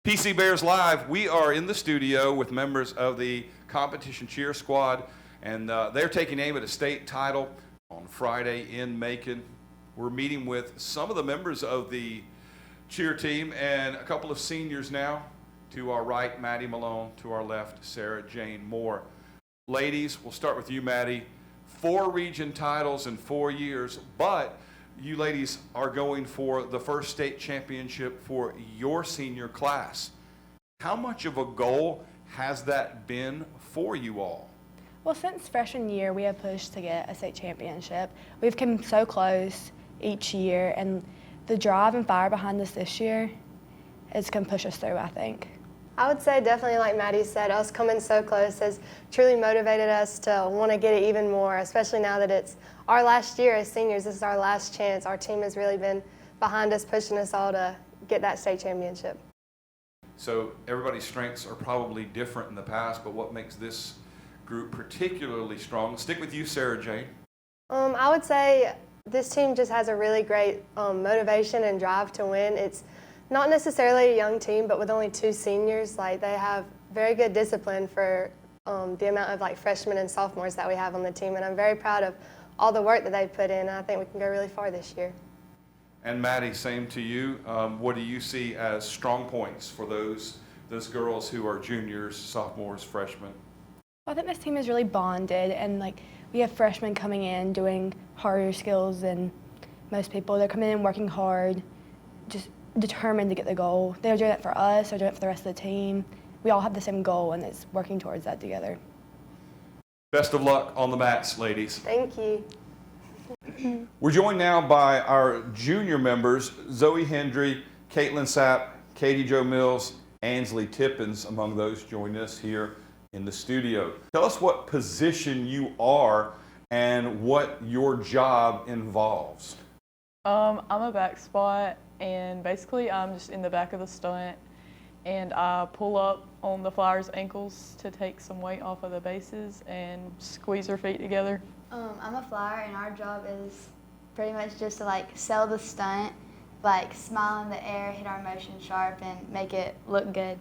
PC Bears Live, we are in the studio with members of the competition cheer squad, and they're taking aim at a state title on Friday in Macon. We're meeting with some of the members of the cheer team and a couple of seniors now. To our right, Maddie Malone. To our left, Sarah Jane Moore. Ladies, we'll start with you, Maddie. 4 region titles in 4 years, but you ladies are going for the first state championship for your senior class. How much of a goal has that been for you all? Well, since freshman year, we have pushed to get a state championship. We've come so close each year, and the drive and fire behind us this year is going to push us through, I think. I would say definitely, like Maddie said, us coming so close has truly motivated us to want to get it even more, especially now that it's our last year as seniors. This is our last chance. Our team has really been behind us, pushing us all to get that state championship. So everybody's strengths are probably different in the past, but what makes this group particularly strong? Stick with you, Sarah Jane. I would say this team just has a really great motivation and drive to win. It's not necessarily a young team, but with only 2 seniors, like they have very good discipline for the amount of like freshmen and sophomores that we have on the team, and I'm very proud of all the work that they've put in. I think we can go really far this year. And Maddie, same to you. What do you see as strong points for those girls who are juniors, sophomores, freshmen? I think this team is really bonded, and like we have freshmen coming in doing harder skills than most people. They're coming in working hard, just determined to get the goal. They're doing it for us, they're doing it for the rest of the team. We all have the same goal, and it's working towards that together. Best of luck on the mats, ladies. Thank you. We're joined now by our junior members, Zoe Hendry, Caitlin Sapp, Katie Jo Mills, Ansley Tippins, among those joining us here in the studio. Tell us what position you are and what your job involves. I'm a back spot, and basically I'm just in the back of the stunt, and I pull up on the flyer's ankles to take some weight off of the bases and squeeze her feet together. I'm a flyer, and our job is pretty much just to like sell the stunt, like smile in the air, hit our motion sharp, and make it look good.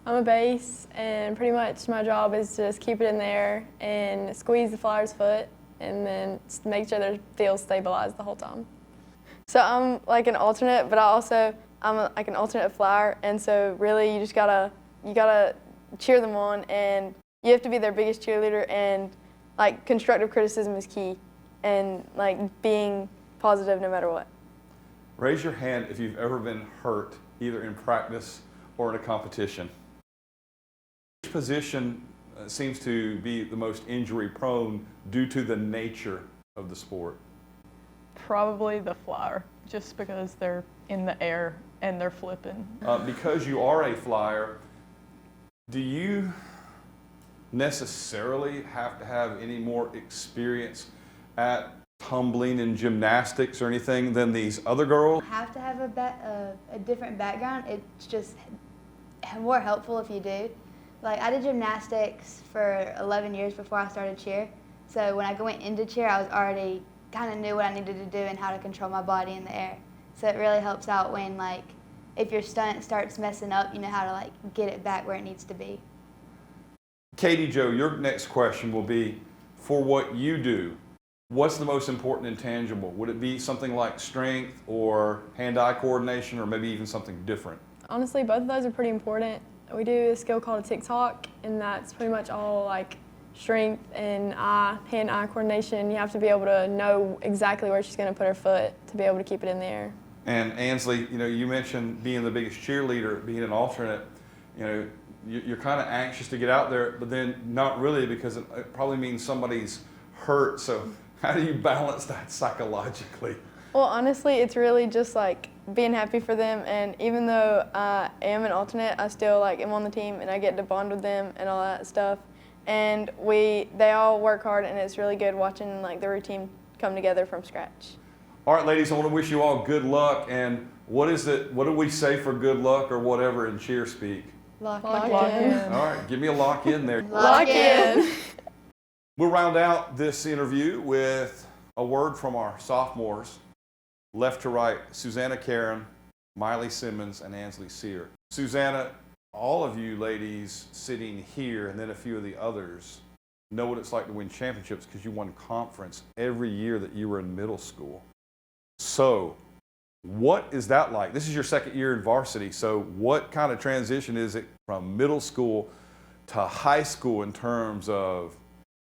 I'm a base, and pretty much my job is to just keep it in there and squeeze the flyer's foot, and then just make sure their field's stabilized the whole time. So I'm like an alternate, but I'm like an alternate flyer, and so really you gotta cheer them on, and you have to be their biggest cheerleader, and like constructive criticism is key, and like being positive no matter what. Raise your hand if you've ever been hurt, either in practice or in a competition. Which position seems to be the most injury prone due to the nature of the sport? Probably the flyer, just because they're in the air and they're flipping. Because you are a flyer, do you necessarily have to have any more experience at tumbling and gymnastics or anything than these other girls? You have to have a different background. It's just more helpful if you do. Like I did gymnastics for 11 years before I started cheer, so when I went into cheer, I was already kind of knew what I needed to do and how to control my body in the air. So it really helps out when like if your stunt starts messing up, you know how to like get it back where it needs to be. Katie Jo, your next question will be, for what you do, what's the most important intangible? Would it be something like strength or hand-eye coordination, or maybe even something different? Honestly, both of those are pretty important. We do a skill called a tick-tock, and that's pretty much all like strength and hand-eye coordination. You have to be able to know exactly where she's going to put her foot to be able to keep it in the air. And Ansley, you know, you mentioned being the biggest cheerleader, being an alternate. You know, you're kind of anxious to get out there, but then not really, because it probably means somebody's hurt. So how do you balance that psychologically? Well, honestly, it's really just like being happy for them, and even though I am an alternate, I still like am on the team, and I get to bond with them and all that stuff. And they all work hard, and it's really good watching like the routine come together from scratch. All right, ladies, I want to wish you all good luck. And what do we say for good luck or whatever in cheer speak? Lock in. All right, give me a lock in there. Lock in. We'll round out this interview with a word from our sophomores. Left to right, Susanna Karen, Miley Simmons, and Ansley Sear. Susanna, all of you ladies sitting here and then a few of the others know what it's like to win championships because you won conference every year that you were in middle school. So what is that like? This is your second year in varsity. So what kind of transition is it from middle school to high school in terms of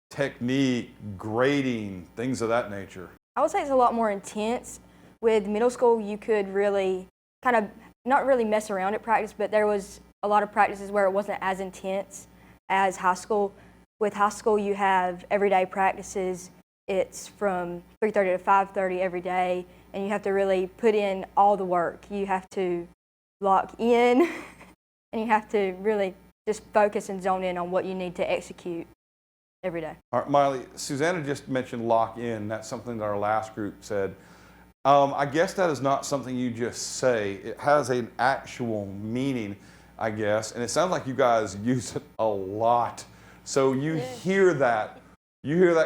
technique, grading, things of that nature? I would say it's a lot more intense. With middle school, you could really kind of not really mess around at practice, but there was a lot of practices where it wasn't as intense as high school. With high school, you have everyday practices. It's from 3:30 to 5:30 every day, and you have to really put in all the work. You have to lock in, and you have to really just focus and zone in on what you need to execute every day. All right, Miley, Susanna just mentioned lock in. That's something that our last group said. I guess that is not something you just say. It has an actual meaning, I guess, and it sounds like you guys use it a lot. So you hear that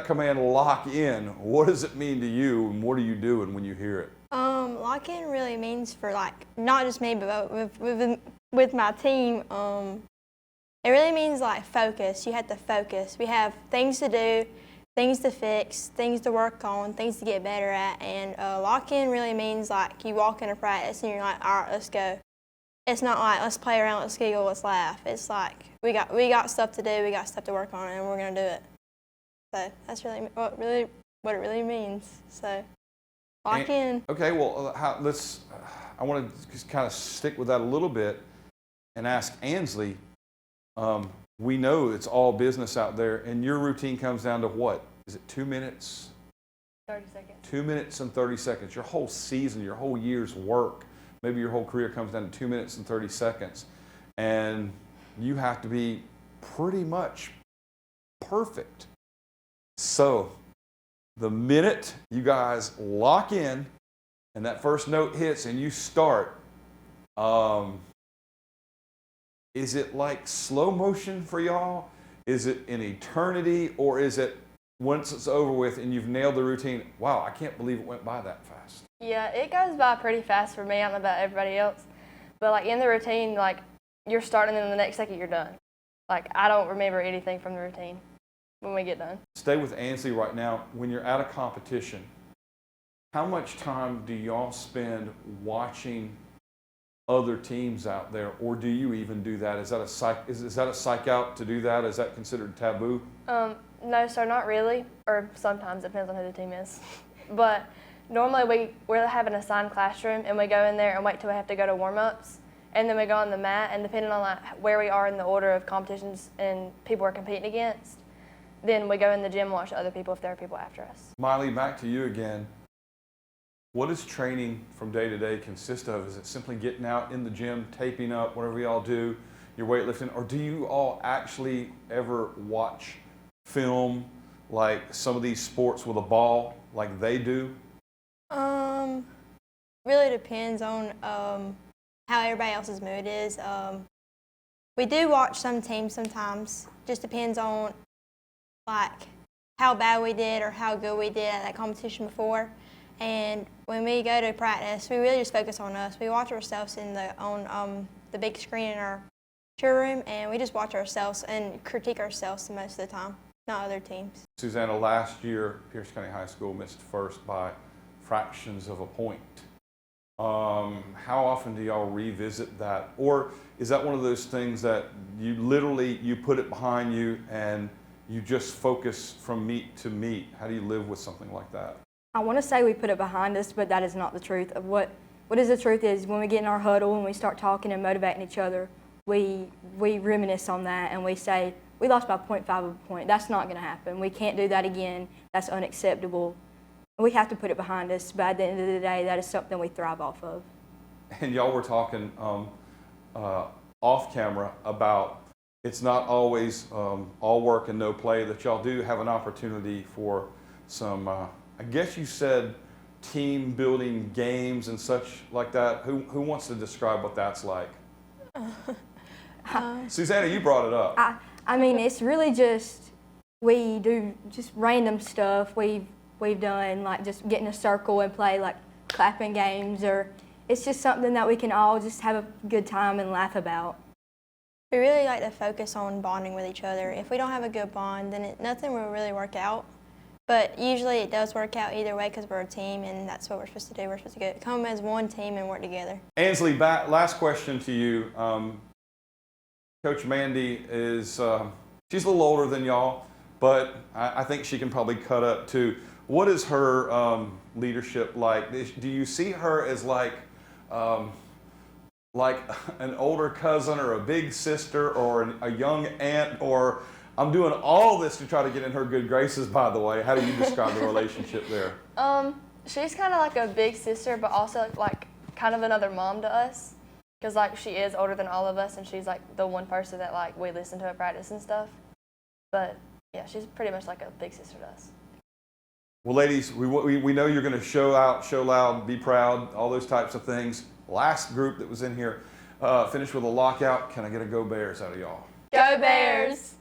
command, lock in. What does it mean to you, and what are you doing when you hear it? Lock in really means for not just me, but with my team. It really means focus. You have to focus. We have things to do, things to fix, things to work on, things to get better at, and lock in really means you walk into practice and you're like, all right, let's go. It's not let's play around, let's giggle, let's laugh. It's we got stuff to do, we got stuff to work on, and we're gonna do it. So that's really what it really means. So lock in. Okay, well, I want to just kind of stick with that a little bit and ask Ansley. We know it's all business out there, and your routine comes down to what? Is it 2 minutes? 30 seconds. 2 minutes and 30 seconds. Your whole season, your whole year's work, maybe your whole career comes down to 2 minutes and 30 seconds. And you have to be pretty much perfect. So the minute you guys lock in and that first note hits and you start, is it like slow motion for y'all? Is it an eternity, or is it once it's over with and you've nailed the routine, wow, I can't believe it went by that fast? Yeah, it goes by pretty fast for me. I don't know about everybody else. But in the routine, you're starting and then the next second you're done. I don't remember anything from the routine when we get done. Stay with Ansley right now. When you're at a competition, how much time do y'all spend watching other teams out there, or do you even do that? Is that a psych out to do that? Is that considered taboo? No, sir, not really. Or sometimes, it depends on who the team is. But normally we have an assigned classroom, and we go in there and wait till we have to go to warm-ups, and then we go on the mat, and depending on where we are in the order of competitions and people we're competing against, then we go in the gym and watch other people if there are people after us. Miley, back to you again. What does training from day to day consist of? Is it simply getting out in the gym, taping up, whatever y'all do, your weightlifting, or do you all actually ever watch film like some of these sports with a ball like they do? Really depends on how everybody else's mood is. We do watch some teams sometimes. Just depends on how bad we did or how good we did at that competition before. And when we go to practice, we really just focus on us. We watch ourselves on the big screen in our cheer room, and we just watch ourselves and critique ourselves most of the time, not other teams. Susanna, last year, Pierce County High School missed first by fractions of a point. How often do y'all revisit that? Or is that one of those things that you put it behind you and you just focus from meet to meet? How do you live with something like that? I want to say we put it behind us, but that is not the truth. Of what is the truth is when we get in our huddle and we start talking and motivating each other, we reminisce on that and we say, we lost by 0.5 of a point. That's not going to happen. We can't do that again. That's unacceptable. We have to put it behind us, but at the end of the day, that is something we thrive off of. And y'all were talking off camera about it's not always all work and no play, that y'all do have an opportunity for some, I guess you said team building games and such like that. Who wants to describe what that's like? Susanna, you brought it up. I mean, it's really just, we do just random stuff we've done, like just get in a circle and play like clapping games, or it's just something that we can all just have a good time and laugh about. We really like to focus on bonding with each other. If we don't have a good bond, then nothing will really work out. But usually it does work out either way because we're a team, and that's what we're supposed to do. We're supposed to come as one team and work together. Ansley, last question to you. Coach Mandy is, she's a little older than y'all, but I think she can probably cut up too. What is her leadership like? Do you see her as like an older cousin or a big sister or a young aunt? Or I'm doing all this to try to get in her good graces, by the way. How do you describe the relationship there? She's kind of like a big sister, but also like kind of another mom to us, because like she is older than all of us, and she's like the one person that like we listen to at practice and stuff. But yeah, she's pretty much like a big sister to us. Well, ladies, we know you're going to show out, show loud, be proud, all those types of things. Last group that was in here finished with a lockout. Can I get a Go Bears out of y'all? Go Bears!